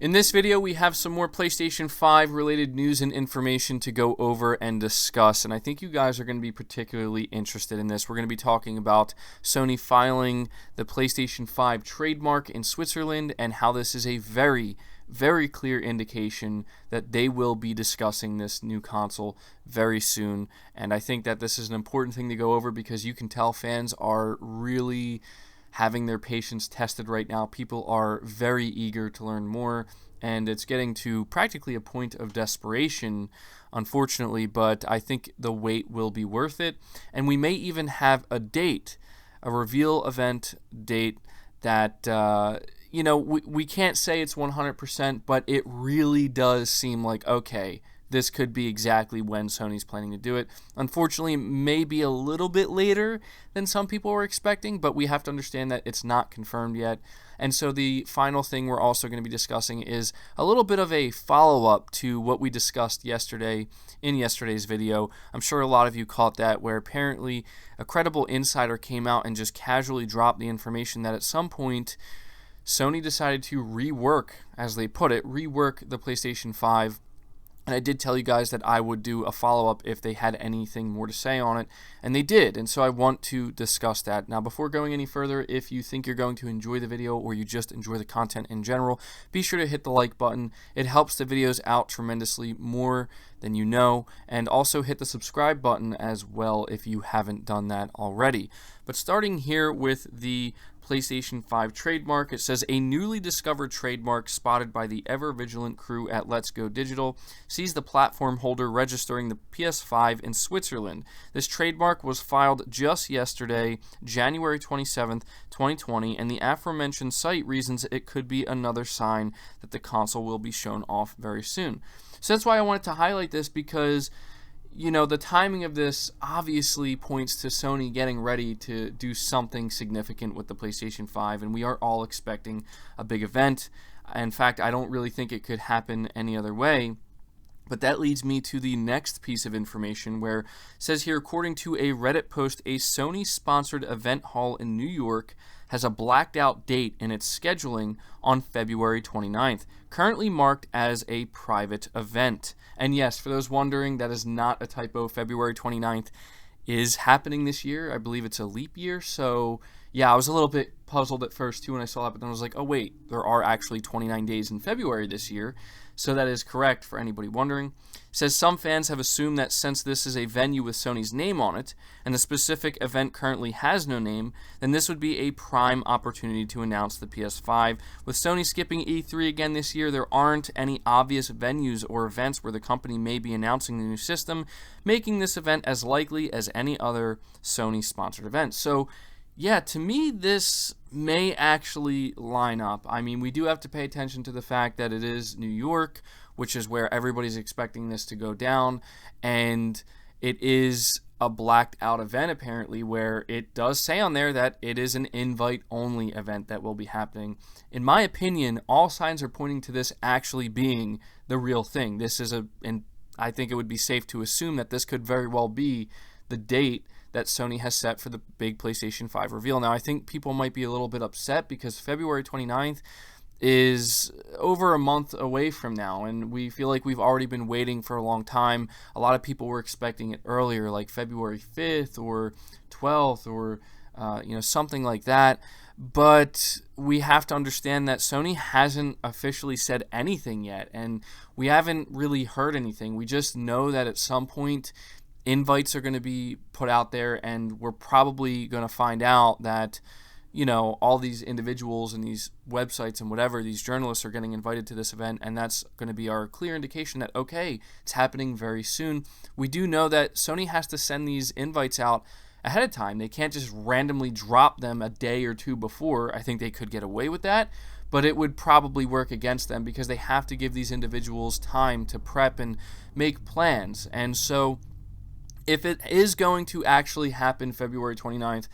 In this video, we have some more PlayStation 5 related news and information to go over and discuss, and I think you guys are going to be particularly interested in this. We're going to be talking about Sony filing the PlayStation 5 trademark in Switzerland and how this is a very clear indication that they will be discussing this new console very soon. And I think that this is an important thing to go over because you can tell fans are really having their patience tested right now. People are very eager to learn more, and it's getting to practically a point of desperation, unfortunately, but I think the wait will be worth it. And we may even have a date, a reveal event date that we can't say it's 100%, but it really does seem like, okay, this could be exactly when Sony's planning to do it. Unfortunately, it may be a little bit later than some people were expecting, but we have to understand that it's not confirmed yet. And so the final thing we're also going to be discussing is a little bit of a follow-up to what we discussed yesterday in yesterday's video. I'm sure a lot of you caught that, where apparently a credible insider came out and just casually dropped the information that at some point Sony decided to rework, as they put it, rework the PlayStation 5. And I did tell you guys that I would do a follow-up if they had anything more to say on it, and they did, and so I want to discuss that. Now, before going any further, if you think you're going to enjoy the video or you just enjoy the content in general, be sure to hit the like button. It helps the videos out tremendously more than you know, and also hit the subscribe button as well if you haven't done that already. But starting here with the PlayStation 5 trademark, it says a newly discovered trademark spotted by the ever-vigilant crew at Let's Go Digital sees the platform holder registering the PS5 in Switzerland. This trademark was filed just yesterday, January 27th, 2020, and the aforementioned site reasons it could be another sign that the console will be shown off very soon. So that's why I wanted to highlight this, because the timing of this obviously points to Sony getting ready to do something significant with the PlayStation 5, and we are all expecting a big event. In fact, I don't really think it could happen any other way. But that leads me to the next piece of information, where it says here, according to a Reddit post, a Sony-sponsored event hall in New York has a blacked out date in its scheduling on February 29th, currently marked as a private event. And yes, for those wondering, that is not a typo. February 29th is happening this year. I believe it's a leap year. So yeah, I was a little bit puzzled at first too when I saw that, but then I was like, oh wait, there are actually 29 days in February this year. So that is correct for anybody wondering. It says some fans have assumed that since this is a venue with Sony's name on it, and the specific event currently has no name, then this would be a prime opportunity to announce the PS5. With Sony skipping E3 again this year, there aren't any obvious venues or events where the company may be announcing the new system, making this event as likely as any other Sony-sponsored event. So yeah, to me, this may actually line up. I mean, we do have to pay attention to the fact that it is New York, which is where everybody's expecting this to go down, and it is a blacked out event apparently, where it does say on there that it is an invite-only event that will be happening. In my opinion, all signs are pointing to this actually being the real thing. This is and I think it would be safe to assume that this could very well be the date that Sony has set for the big PlayStation 5 reveal. Now, I think people might be a little bit upset because February 29th is over a month away from now, and we feel like we've already been waiting for a long time. A lot of people were expecting it earlier, like February 5th or 12th or something like that. But we have to understand that Sony hasn't officially said anything yet, and we haven't really heard anything. We just know that at some point invites are going to be put out there, and we're probably going to find out that all these individuals and these websites and whatever, these journalists are getting invited to this event, and that's going to be our clear indication that, okay, it's happening very soon. We do know that Sony has to send these invites out ahead of time. They can't just randomly drop them a day or two before. I think they could get away with that, but it would probably work against them because they have to give these individuals time to prep and make plans. And so if it is going to actually happen February 29th,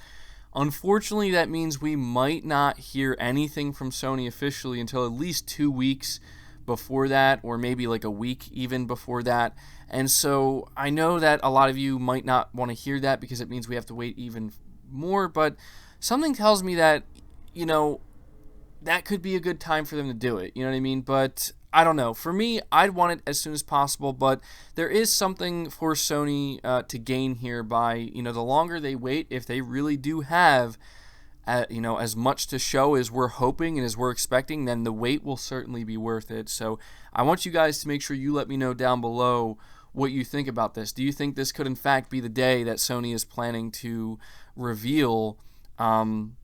unfortunately that means we might not hear anything from Sony officially until at least 2 weeks before that, or maybe like a week even before that. And so I know that a lot of you might not want to hear that because it means we have to wait even more, but something tells me that, that could be a good time for them to do it. You know what I mean? But I don't know. For me, I'd want it as soon as possible, but there is something for Sony to gain here by, the longer they wait, if they really do have, as much to show as we're hoping and as we're expecting, then the wait will certainly be worth it. So I want you guys to make sure you let me know down below what you think about this. Do you think this could in fact be the day that Sony is planning to reveal the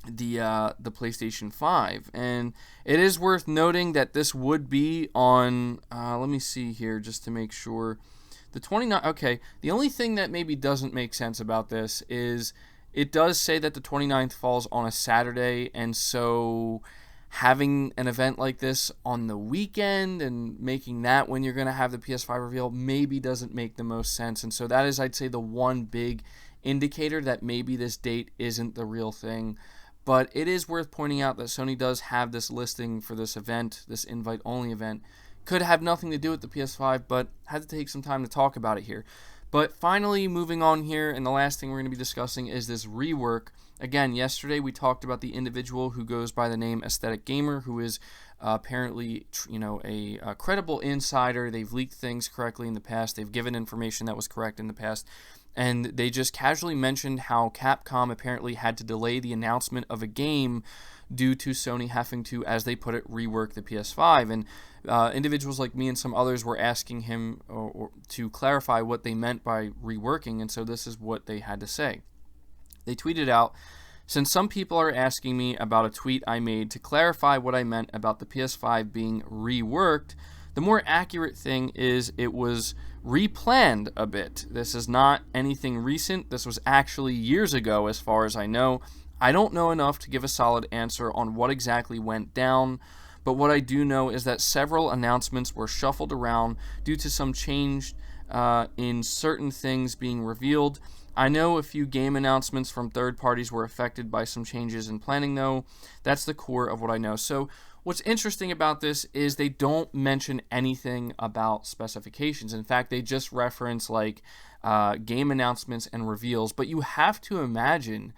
PlayStation 5? And it is worth noting that this would be on, let me see here just to make sure, the 29th. Okay, the only thing that maybe doesn't make sense about this is it does say that the 29th falls on a Saturday, and so having an event like this on the weekend and making that when you're going to have the PS5 reveal maybe doesn't make the most sense. And so that is, I'd say, the one big indicator that maybe this date isn't the real thing. But it is worth pointing out that Sony does have this listing for this event, this invite-only event. Could have nothing to do with the PS5, but had to take some time to talk about it here. But finally, moving on here, and the last thing we're going to be discussing is this rework. Again, yesterday we talked about the individual who goes by the name Aesthetic Gamer, who is apparently, a credible insider. They've leaked things correctly in the past. They've given information that was correct in the past. And they just casually mentioned how Capcom apparently had to delay the announcement of a game due to Sony having to, as they put it, rework the PS5. And individuals like me and some others were asking him to clarify what they meant by reworking, and so this is what they had to say. They tweeted out, "Since some people are asking me about a tweet I made to clarify what I meant about the PS5 being reworked, the more accurate thing is it was replanned a bit. This is not anything recent. This was actually years ago as far as I know. I don't know enough to give a solid answer on what exactly went down, but what I do know is that several announcements were shuffled around due to some change in certain things being revealed. I know a few game announcements from third parties were affected by some changes in planning, though. That's the core of what I know." So what's interesting about this is they don't mention anything about specifications. In fact, they just reference game announcements and reveals. But you have to imagine,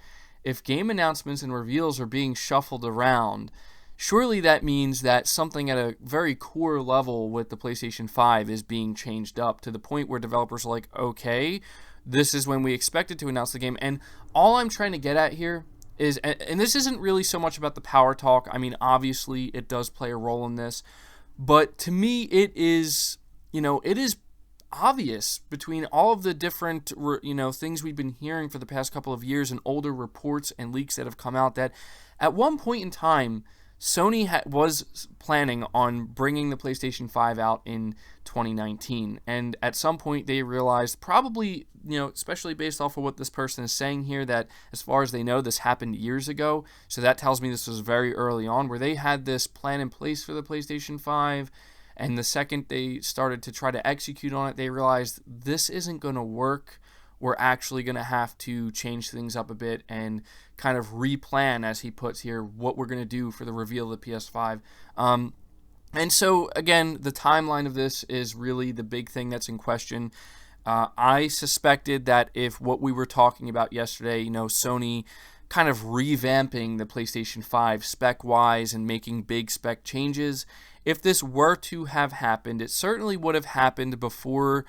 if game announcements and reveals are being shuffled around, surely that means that something at a very core level with the PlayStation 5 is being changed up to the point where developers are like, okay, this is when we expected to announce the game. And all I'm trying to get at here is, and this isn't really so much about the power talk. I mean, obviously it does play a role in this, but to me it is, it is obvious between all of the different, things we've been hearing for the past couple of years and older reports and leaks that have come out that at one point in time, Sony was planning on bringing the PlayStation 5 out in 2019, and at some point they realized, probably, especially based off of what this person is saying here, that as far as they know, this happened years ago, so that tells me this was very early on, where they had this plan in place for the PlayStation 5, and the second they started to try to execute on it, they realized this isn't going to work. We're actually going to have to change things up a bit and kind of replan, as he puts here, what we're going to do for the reveal of the PS5. And so, again, the timeline of this is really the big thing that's in question. I suspected that if what we were talking about yesterday, Sony kind of revamping the PlayStation 5 spec-wise and making big spec changes, if this were to have happened, it certainly would have happened before.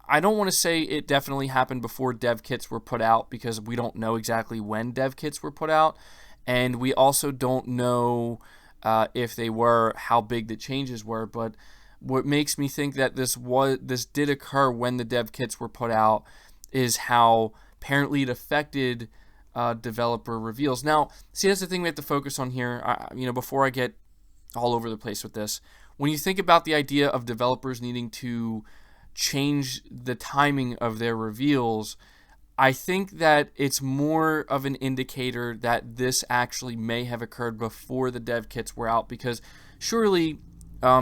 I don't want to say it definitely happened before dev kits were put out, because we don't know exactly when dev kits were put out, and we also don't know if they were, how big the changes were. But what makes me think that this did occur when the dev kits were put out is how apparently it affected developer reveals. Now, see, that's the thing we have to focus on here. Before I get all over the place with this, when you think about the idea of developers needing to change the timing of their reveals, I think that it's more of an indicator that this actually may have occurred before the dev kits were out, because surely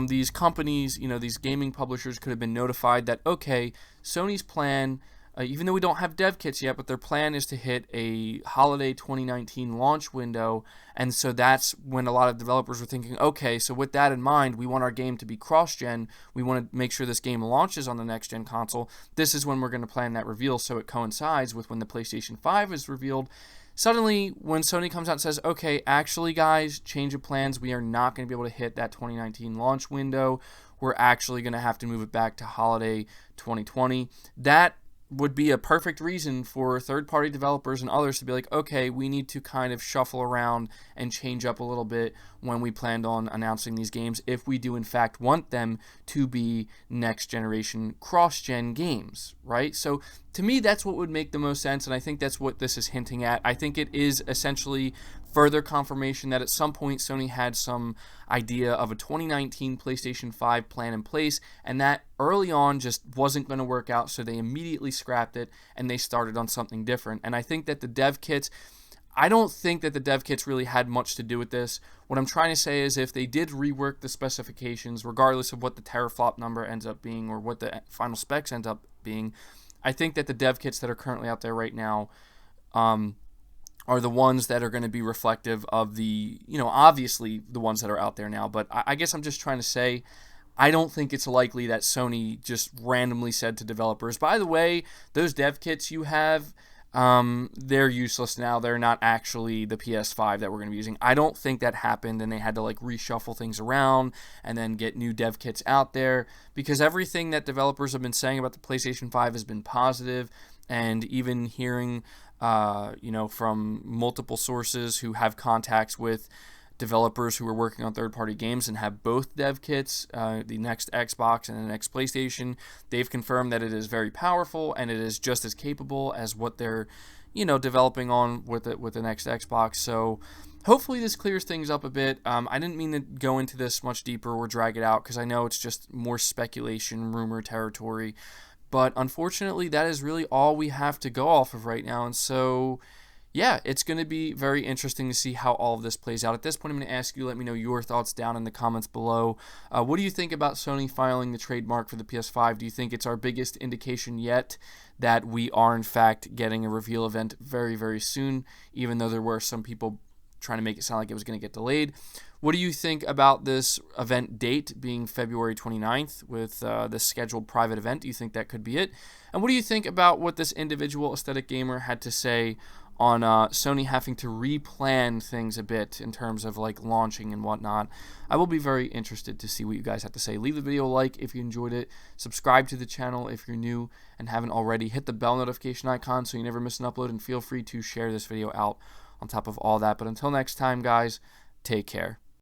these companies, these gaming publishers could have been notified that, okay, Sony's plan, even though we don't have dev kits yet, but their plan is to hit a holiday 2019 launch window, and so that's when a lot of developers were thinking, okay, so with that in mind, we want our game to be cross-gen, we want to make sure this game launches on the next-gen console, this is when we're going to plan that reveal so it coincides with when the PlayStation 5 is revealed. suddenly, when Sony comes out and says, okay, actually, guys, change of plans, we are not going to be able to hit that 2019 launch window. We're actually going to have to move it back to holiday 2020. That would be a perfect reason for third-party developers and others to be like, okay, we need to kind of shuffle around and change up a little bit when we planned on announcing these games, if we do in fact want them to be next-generation cross-gen games, right? So to me, that's what would make the most sense, and I think that's what this is hinting at. I think it is essentially further confirmation that at some point Sony had some idea of a 2019 PlayStation 5 plan in place, and that early on just wasn't going to work out, so they immediately scrapped it and they started on something different. And I think that the dev kits, I don't think that the dev kits really had much to do with this. What I'm trying to say is if they did rework the specifications, regardless of what the teraflop number ends up being or what the final specs end up being, I think that the dev kits that are currently out there right now are the ones that are going to be reflective of the, obviously the ones that are out there now. But I guess I'm just trying to say, I don't think it's likely that Sony just randomly said to developers, by the way, those dev kits you have, they're useless now. They're not actually the PS5 that we're going to be using. I don't think that happened, and they had to reshuffle things around and then get new dev kits out there, because everything that developers have been saying about the PlayStation 5 has been positive. And even hearing from multiple sources who have contacts with developers who are working on third-party games and have both dev kits, the next Xbox and the next PlayStation, they've confirmed that it is very powerful and it is just as capable as what they're, developing on with the next Xbox. So hopefully this clears things up a bit. I didn't mean to go into this much deeper or drag it out, because I know it's just more speculation, rumor territory. But unfortunately, that is really all we have to go off of right now. And so, yeah, it's going to be very interesting to see how all of this plays out. At this point, I'm going to ask you, let me know your thoughts down in the comments below. What do you think about Sony filing the trademark for the PS5? Do you think it's our biggest indication yet that we are, in fact, getting a reveal event very, very soon, even though there were some people trying to make it sound like it was going to get delayed? What do you think about this event date being February 29th with this scheduled private event? Do you think that could be it? And what do you think about what this individual aesthetic gamer had to say on Sony having to replan things a bit in terms of launching and whatnot? I will be very interested to see what you guys have to say. Leave the video a like if you enjoyed it. Subscribe to the channel if you're new and haven't already. Hit the bell notification icon so you never miss an upload, and feel free to share this video out on top of all that. But until next time, guys, take care.